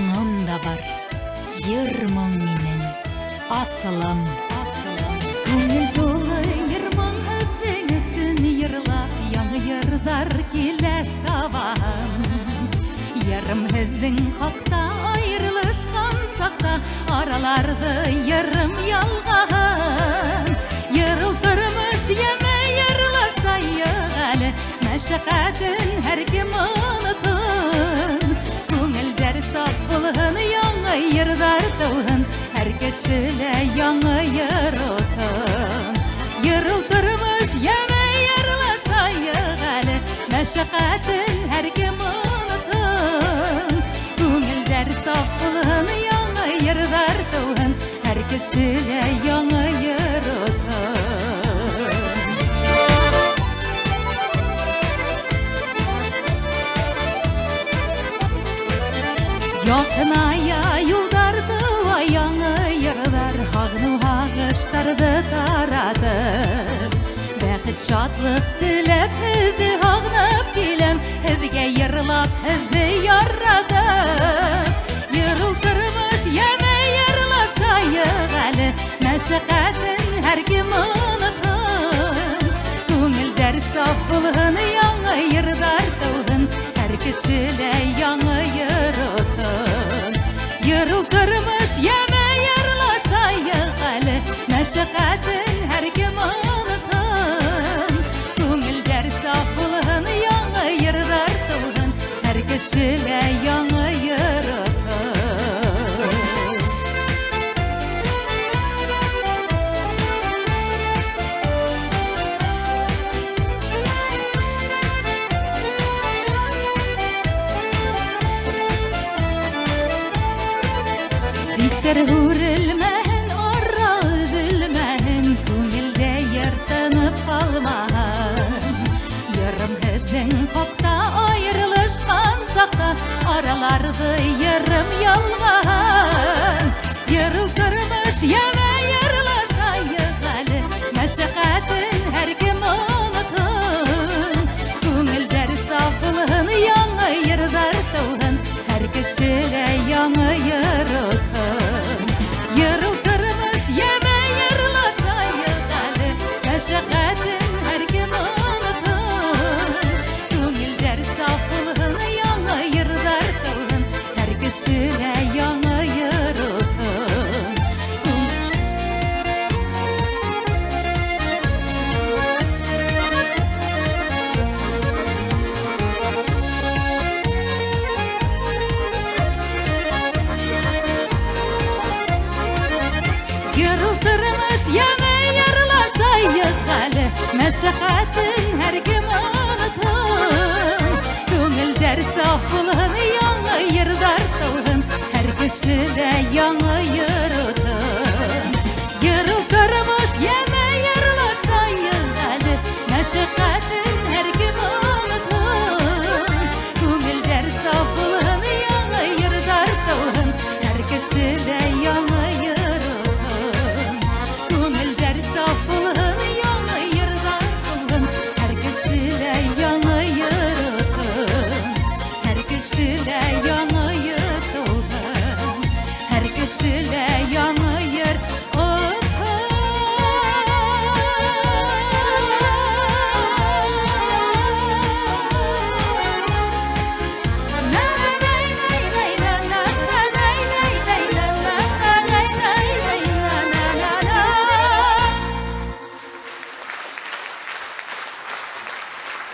Yaňym da bar, ýyrmaň minen, asylym. Köňül doly ýyrmaň öpüňsin ýyrlap, ýaňy ýyrdar kilet tabam. Yarım hevdin hakta ayrılışkan sakta, aralardı yarım yalgan. Yarıldırmış yeme yarılaşayık ali, meşakatın her kim unutun. Köňül der sap bulğun yaňy ýyrdar tawhyn, her kişile yaňy ýyrutun. Yarıldırmış yeme yarılaşayık ali, meşakatın her kim Köňül der sap bulğun yaňy ýyrdar tawhyn, her kişile yaňy ýyrutun. Ýoknaýa ýoldardy yaňy ýyrdar, hagny hagyştardy taradyp. Bäxit şadlyk dilep hidi hagnap kilem, hizge ýyrlap hidi ýarradyp. Ýyryldyrmış ýeme ýyrlaşaýyk ali, meşakatyn her kim unutun. Köňül der sap bulğun yaňy ýyrdar tawhyn, her kişile yaňy ýyrutun. Ýyryldyrmış ýeme ýyrlaşaýyk ali, meşakatyn her kim unutun. Köňül der sap bulğun yaňy ýyrdar tawhyn, her kişile yaňy ýyrutun. Ister hurulmähen, orra üzülmähen, köňülde ýyrtynyp kalmahan. Ýyrym hezden hokta ayrılışkan sakta, aralardy ýyrym ýalgan. Ýyryldyrmış ýeme ýyrlaşaýyk ali, meşakatyn her kim unutun. Köňül der sap bulğun yaňy ýyrdar tawhyn, her kişile yaňy ýyrutun. Ýyryldyrmış ýeme ýyrlaşaýyk ali, meşakatyn her kim unutun. Köňül der sap bulğun yaňy ýyrdar tawhyn, her kişile yaňy ýyrutun. Ýyryldyrmış ýeme ýyrlaşaýyk ali, meşakatyn her kim unutun. Köňül der sap bulğun yaňy ýyrdar tawhyn, her kişile yaňy ýyrutun. Ýyryldyrmış ýeme ýyrlaşaýyk ali, meşakatyn her kim unutun. Köňül der sap bulğun yaňy ýyrdar tawhyn, her kişile yaňy ýyrutun. Köňül der sap bulğun yaňy ýyrdar tawhyn, her kişile yaňy ýyrutun. Her kişile yaňy ýyrutun, her kişile